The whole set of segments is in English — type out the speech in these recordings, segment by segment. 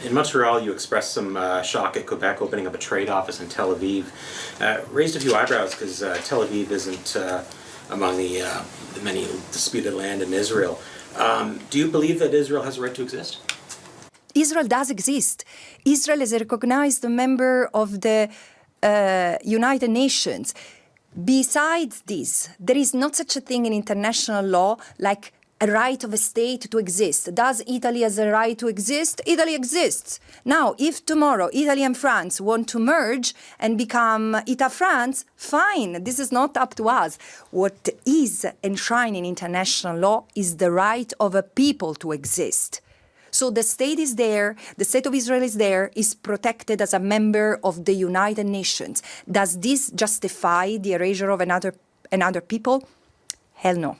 In Montreal, you expressed some shock at Quebec opening up a trade office in Tel Aviv. Raised a few eyebrows because Tel Aviv isn't among the many disputed land in Israel. Do you believe that Israel has a right to exist? Israel does exist. Israel is a recognized member of the United Nations. Besides this, there is not such a thing in international law like a right of a state to exist. Does Italy has a right to exist? Italy exists. Now, if tomorrow Italy and France want to merge and become Ita-France, fine, this is not up to us. What is enshrined in international law is the right of a people to exist. So the state is there, the state of Israel is there, is protected as a member of the United Nations. Does this justify the erasure of another people? Hell no.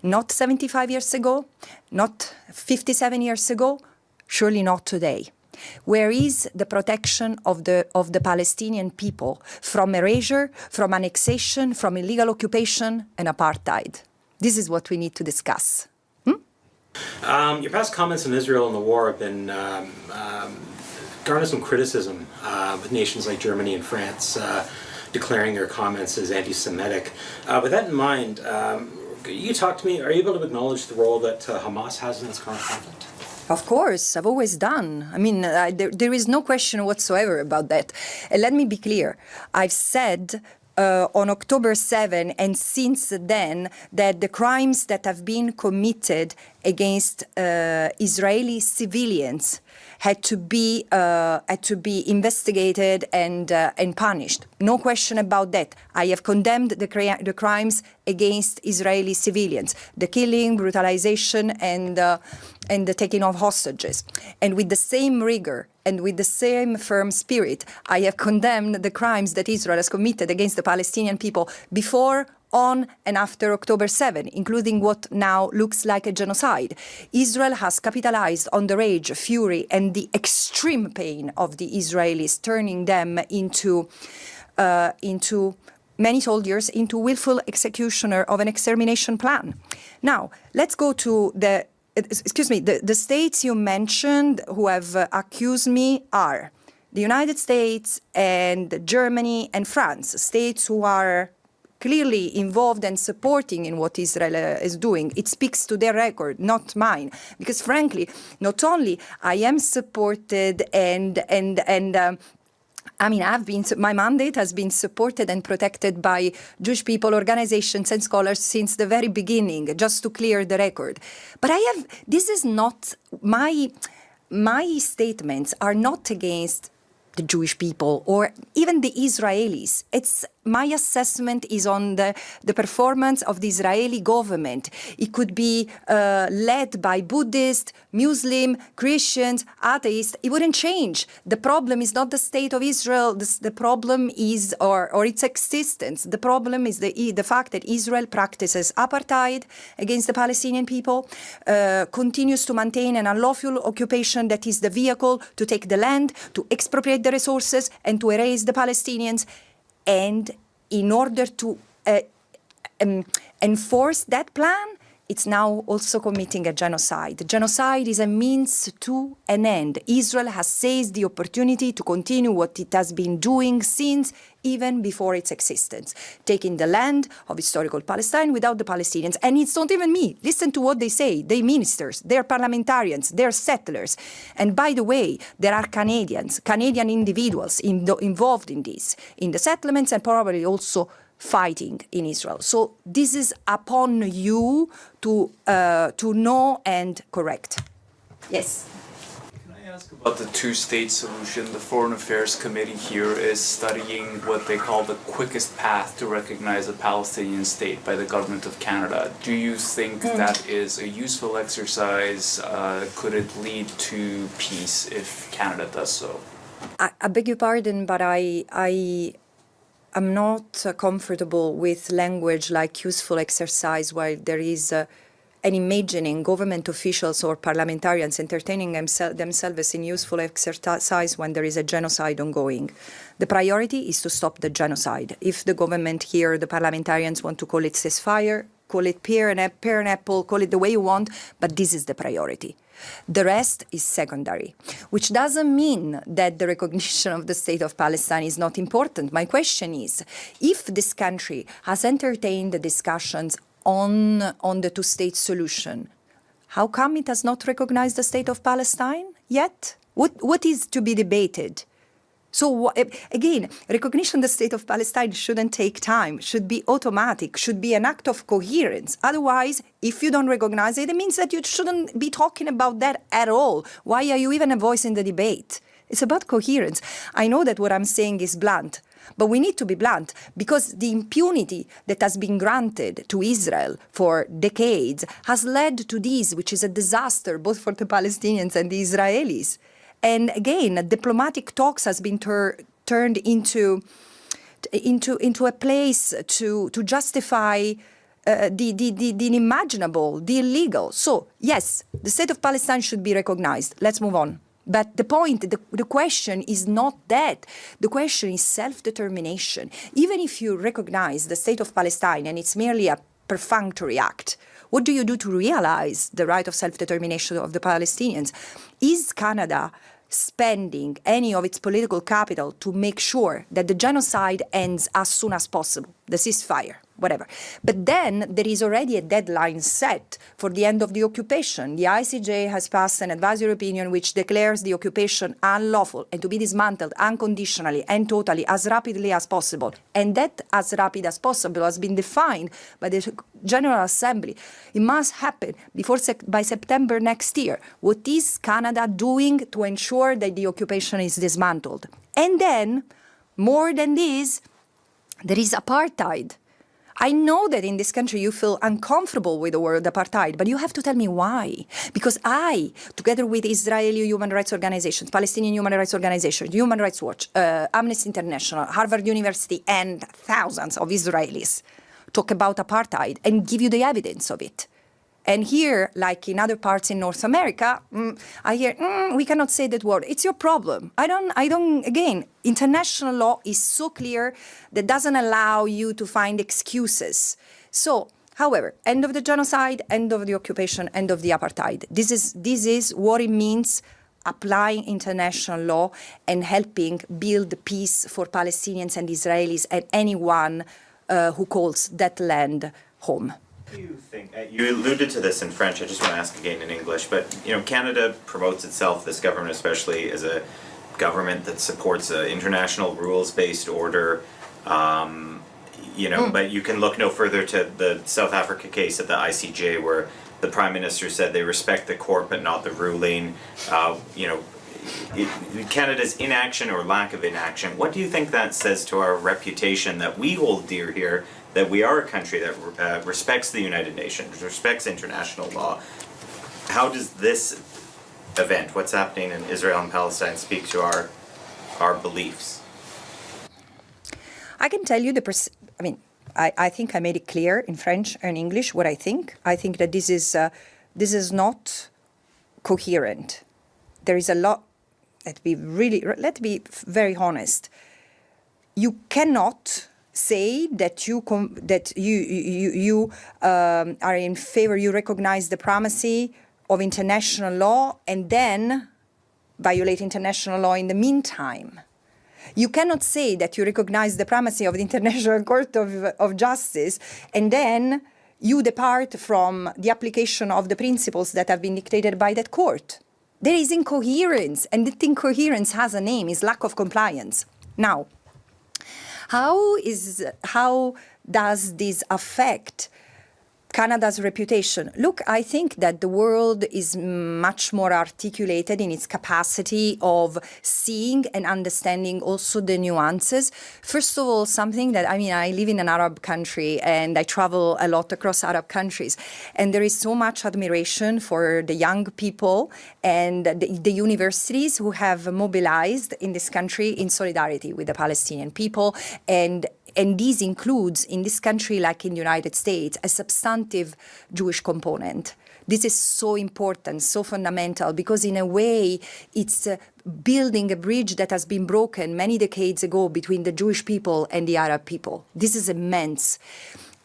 Not 75 years ago, not 57 years ago, surely not today. Where is the protection of the Palestinian people from erasure, from annexation, from illegal occupation and apartheid? This is what we need to discuss. Your past comments on Israel and the war have been garnered some criticism with nations like Germany and France declaring their comments as anti-Semitic. With that in mind, you talk to me, are you able to acknowledge the role that Hamas has in this current conflict? Of course, I've always done. I mean, there is no question whatsoever about that. Let me be clear. I've said on October 7 and since then that the crimes that have been committed against Israeli civilians had to be investigated and punished. No question about that. I have condemned the crimes against Israeli civilians, the killing, brutalization, and the taking of hostages. And with the same rigor and with the same firm spirit, I have condemned the crimes that Israel has committed against the Palestinian people before, on and after October 7, including what now looks like a genocide. Israel has capitalized on the rage, fury, and the extreme pain of the Israelis, turning them into many soldiers, into willful executioner of an extermination plan. Now, let's go to the states you mentioned who have accused me are the United States and Germany and France, states who are clearly involved and supporting in what Israel is doing. It speaks to their record, not mine. Because frankly, not only I am supported my mandate has been supported and protected by Jewish people, organizations, and scholars since the very beginning, just to clear the record. But this is not, my statements are not against the Jewish people or even the Israelis. My assessment is on the performance of the Israeli government. It could be led by Buddhists, Muslim, Christians, atheists. It wouldn't change. The problem is not the state of Israel. The problem is, or its existence. The problem is the fact that Israel practices apartheid against the Palestinian people, continues to maintain an unlawful occupation that is the vehicle to take the land, to expropriate the resources, and to erase the Palestinians. And in order to enforce that plan, it's now also committing a genocide. Genocide is a means to an end. Israel has seized the opportunity to continue what it has been doing since even before its existence, taking the land of historical Palestine without the Palestinians. And it's not even me. Listen to what they say. They're ministers, they're parliamentarians, they're settlers. And by the way, there are Canadian individuals involved in this, in the settlements and probably also fighting in Israel. So this is upon you to know and correct. Yes. Can I ask about the two-state solution? The Foreign Affairs Committee here is studying what they call the quickest path to recognize a Palestinian state by the government of Canada. Do you think that is a useful exercise? Could it lead to peace if Canada does so? I beg your pardon, but I'm not comfortable with language like useful exercise while there is an imagining government officials or parliamentarians entertaining themselves in useful exercise when there is a genocide ongoing. The priority is to stop the genocide. If the government here, the parliamentarians want to call it ceasefire, call it pear and apple, call it the way you want, but this is the priority. The rest is secondary, which doesn't mean that the recognition of the state of Palestine is not important. My question is, if this country has entertained the discussions on the two-state solution, how come it has not recognized the state of Palestine yet? What is to be debated? So again, recognition of the state of Palestine shouldn't take time, should be automatic, should be an act of coherence. Otherwise, if you don't recognize it, it means that you shouldn't be talking about that at all. Why are you even a voice in the debate? It's about coherence. I know that what I'm saying is blunt, but we need to be blunt because the impunity that has been granted to Israel for decades has led to this, which is a disaster both for the Palestinians and the Israelis. And again, diplomatic talks has been turned into a place to justify the unimaginable, the illegal. So yes, the state of Palestine should be recognized. Let's move on. But the point, the question is not that. The question is self-determination. Even if you recognize the state of Palestine and it's merely a perfunctory act, what do you do to realize the right of self-determination of the Palestinians? Is Canada spending any of its political capital to make sure that the genocide ends as soon as possible, the ceasefire, whatever? But then there is already a deadline set for the end of the occupation. The ICJ has passed an advisory opinion which declares the occupation unlawful and to be dismantled unconditionally and totally as rapidly as possible. And that as rapid as possible has been defined by the General Assembly. It must happen by September next year. What is Canada doing to ensure that the occupation is dismantled? And then, more than this, there is apartheid. I know that in this country you feel uncomfortable with the word apartheid, but you have to tell me why. Because I, together with Israeli human rights organizations, Palestinian human rights organizations, Human Rights Watch, Amnesty International, Harvard University, and thousands of Israelis, talk about apartheid and give you the evidence of it. And here, like in other parts in North America, I hear, we cannot say that word. It's your problem. Again, international law is so clear that doesn't allow you to find excuses. So, however, end of the genocide, end of the occupation, end of the apartheid. This is what it means applying international law and helping build peace for Palestinians and Israelis and anyone who calls that land home. Do you think, you alluded to this in French, I just want to ask again in English, but Canada promotes itself, this government especially, as a government that supports an international rules-based order, but you can look no further to the South Africa case at the ICJ where the Prime Minister said they respect the court but not the ruling. Canada's inaction or lack of inaction, what do you think that says to our reputation that we hold dear here, that we are a country that respects the United Nations, respects international law? How does this event, what's happening in Israel and Palestine, speak to our beliefs? I can tell you I think I made it clear in French and English what I think. I think that this is not coherent. There is a lot. Let's be very honest. You cannot say that you are in favor, you recognize the primacy of international law and then violate international law in the meantime. You cannot say that you recognize the primacy of the International Court of Justice and then you depart from the application of the principles that have been dictated by that court. There is incoherence, and that incoherence has a name, is lack of compliance. Now, how does this affect Canada's reputation? Look, I think that the world is much more articulated in its capacity of seeing and understanding also the nuances. First of all, something that, I live in an Arab country and I travel a lot across Arab countries. And there is so much admiration for the young people and the universities who have mobilized in this country in solidarity with the Palestinian people. And this includes, in this country, like in the United States, a substantive Jewish component. This is so important, so fundamental, because in a way, it's building a bridge that has been broken many decades ago between the Jewish people and the Arab people. This is immense.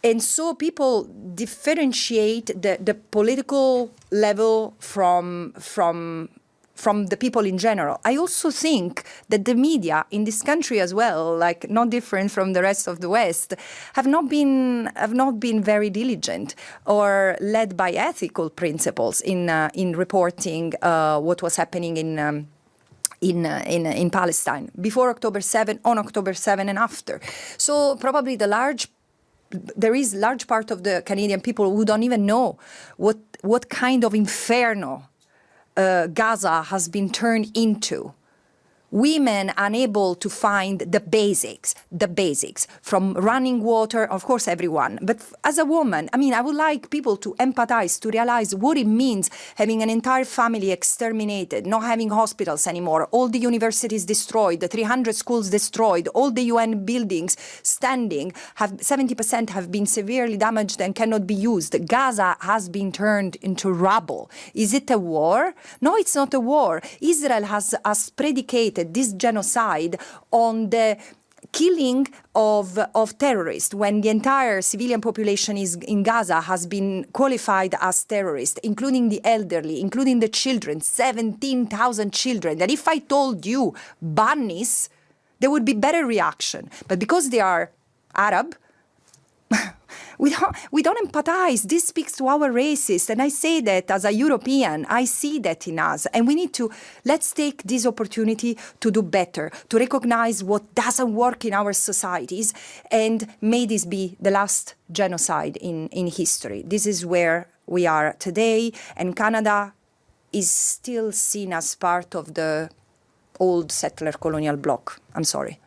And so people differentiate the political level from the people in general. I also think that the media in this country as well, like not different from the rest of the West, have not been very diligent or led by ethical principles in reporting what was happening in Palestine before October 7, on October 7, and after. So probably there is large part of the Canadian people who don't even know what kind of inferno Gaza has been turned into. Women unable to find the basics, from running water, of course everyone, but as a woman, I mean, I would like people to empathize, to realize what it means having an entire family exterminated, not having hospitals anymore, all the universities destroyed, the 300 schools destroyed, all the UN buildings standing, 70% have been severely damaged and cannot be used. Gaza has been turned into rubble. Is it a war? No, it's not a war. Israel has predicated this genocide on the killing of terrorists, when the entire civilian population in Gaza has been qualified as terrorists, including the elderly, including the children, 17,000 children. That if I told you bunnies, there would be better reaction. But because they are Arab, we don't empathize. This speaks to our racists. And I say that as a European, I see that in us. And we need to, let's take this opportunity to do better, to recognize what doesn't work in our societies. And may this be the last genocide in history. This is where we are today. And Canada is still seen as part of the old settler colonial bloc. I'm sorry.